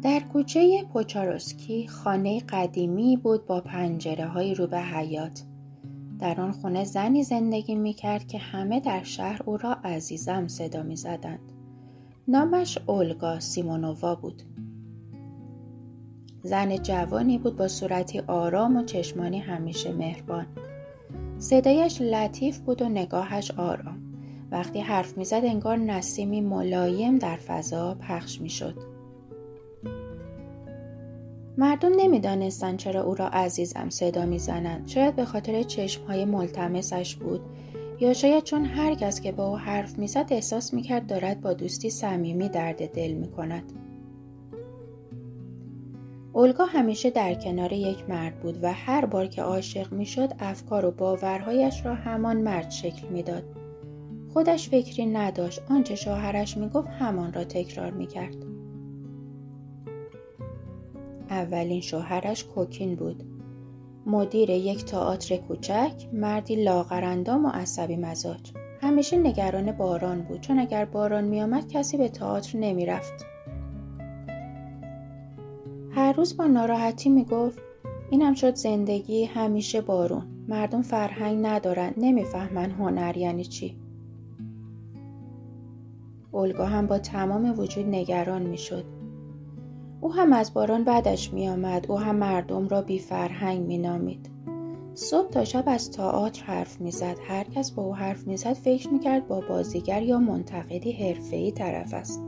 در کوچه پوچارسکی خانه قدیمی بود با پنجره‌های رو به حیاط. در آن خانه زنی زندگی می‌کرد که همه در شهر او را عزیزم صدا می‌زدند. نامش اولگا سیمونووا بود. زن جوانی بود با صورتی آرام و چشمانی همیشه مهربان. صدایش لطیف بود و نگاهش آرام. وقتی حرف می‌زد انگار نسیمی ملایم در فضا پخش می‌شد. مردم نمی‌دانستند چرا او را عزیزم صدا می‌زنند. شاید به خاطر چشم‌های ملتمسش بود یا شاید چون هر کس که با او حرف می‌زد احساس می‌کرد دارد با دوستی صمیمی درد دل می‌کند. اولگا همیشه در کنار یک مرد بود و هر بار که عاشق می‌شد افکار و باورهایش را همان مرد شکل می‌داد. خودش فکری نداشت، آنچه شوهرش می‌گفت همان را تکرار می‌کرد. اولین شوهرش کوکین بود. مدیر یک تئاتر کوچک، مردی لاغرندام و عصبی مزاج. همیشه نگران باران بود چون اگر باران می‌آمد کسی به تئاتر نمی‌رفت. هر روز با ناراحتی می‌گفت اینم شد زندگی، همیشه بارون. مردم فرهنگ ندارن، نمی‌فهمن هنر یعنی چی. اولگا هم با تمام وجود نگران می‌شد. او هم از باران بعدش می آمد. او هم مردم را بی فرهنگ می نامید. صبح تا شب از تئاتر حرف می زد. هر کس با او حرف می زد فکر می کرد با بازیگر یا منتقدی حرفه‌ای طرف است.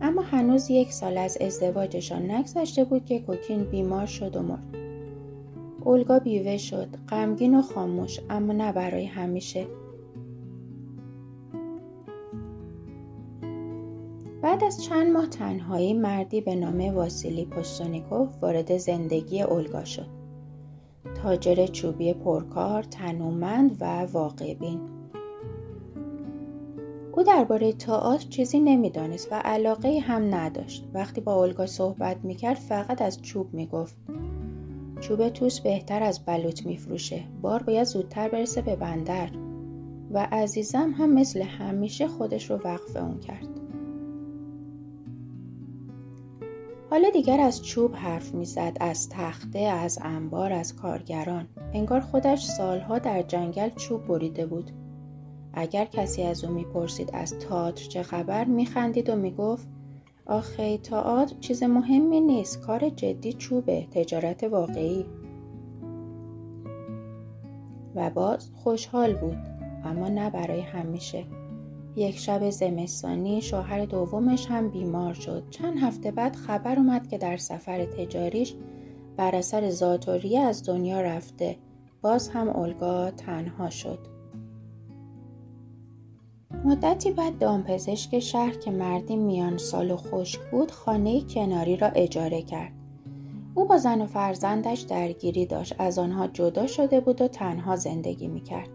اما هنوز 1 سال از ازدواجشان نگذشته بود که کوکین بیمار شد و مرد. اولگا بیوه شد، غمگین و خاموش، اما نه برای همیشه. بعد از چند ماه تنهایی مردی به نام واسیلی پوستونیکوف وارد زندگی اولگا شد. تاجر چوبی پرکار، تنومند و واقع‌بین. او درباره تئاتر چیزی نمی‌دانست و علاقه‌ای هم نداشت. وقتی با اولگا صحبت می‌کرد فقط از چوب می‌گفت. چوب توس بهتر از بلوط می‌فروشه. بار باید زودتر برسه به بندر. و عزیزم هم مثل همیشه خودش رو وقف اون کرد. حالا دیگر از چوب حرف می‌زد، از تخته، از انبار، از کارگران. انگار خودش سالها در جنگل چوب بریده بود. اگر کسی از او می‌پرسید از تئاتر چه خبر، می‌خندید و می‌گفت آخه تئاتر چیز مهمی نیست، کار جدی چوبه، تجارت واقعی. و باز خوشحال بود، اما نه برای همیشه. یک شب زمستانی شوهر دومش هم بیمار شد. چند هفته بعد خبر اومد که در سفر تجاریش بر اثر ذات‌الریه از دنیا رفته. باز هم اولگا تنها شد. مدتی بعد دامپزشک شهر که مردی میان سال و خشک بود خانه کناری را اجاره کرد. او با زن و فرزندش درگیری داشت. از آنها جدا شده بود و تنها زندگی میکرد.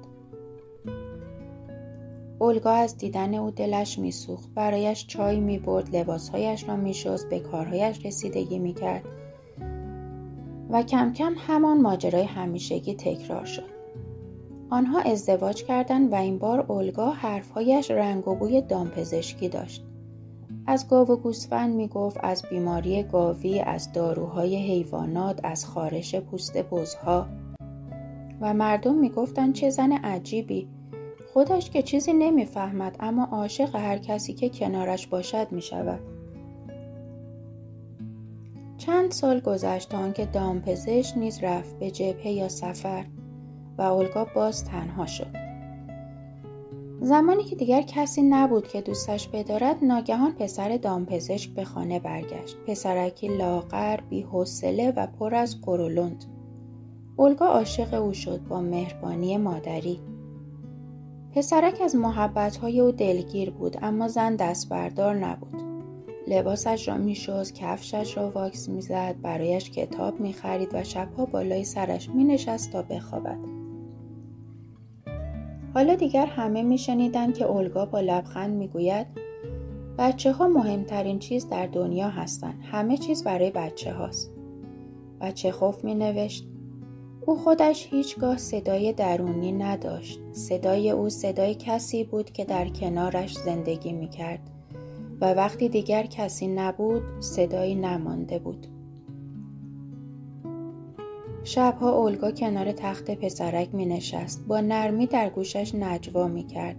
اولگا از دیدن او دلش میسوخت. برایش چای میبرد، لباسهایش را میشست، به کارهایش رسیدگی میکرد و کم کم همان ماجرای همیشگی تکرار شد. آنها ازدواج کردند و این بار اولگا حرفهایش رنگ و بوی دامپزشکی داشت. از گاو و گوسفند میگفت، از بیماری گاوی، از داروهای حیوانات، از خارش پوست بزها. و مردم میگفتند چه زن عجیبی. خودش که چیزی نمیفهمد اما عاشق هر کسی که کنارش باشد میشود. چند سال گذشت تا آنکه دامپزشک نیز رفت به جبهه یا سفر و اولگا باز تنها شد. زمانی که دیگر کسی نبود که دوستش بدارد ناگهان پسر دامپزشک به خانه برگشت. پسرکی لاغر، بی‌حوصله و پر از قرولند. اولگا عاشق او شد با مهربانی مادری. پسرک از محبت‌های او دلگیر بود اما زن دست بردار نبود. لباسش را می‌شست، کفشش را واکس می‌زد، برایش کتاب می‌خرید و شب‌ها بالای سرش می‌نشست تا بخوابد. حالا دیگر همه می‌شنیدند که اولگا با لبخند می‌گوید بچه‌ها مهمترین چیز در دنیا هستند. همه چیز برای بچه‌هاست. و چخوف می‌نوشت او خودش هیچگاه صدای درونی نداشت. صدای او صدای کسی بود که در کنارش زندگی می‌کرد و وقتی دیگر کسی نبود صدایی نمانده بود. شبها اولگا کنار تخت پسرک می نشست. با نرمی در گوشش نجوا می کرد.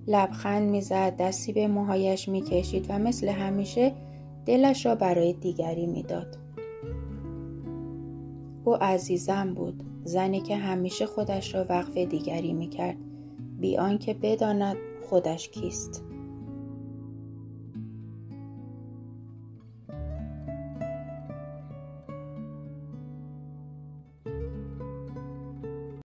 لبخند می زد، دستی به موهایش می کشید و مثل همیشه دلش را برای دیگری می داد. او عزیزم بود، زنی که همیشه خودش را وقف دیگری می کرد، بی آنکه بداند خودش کیست.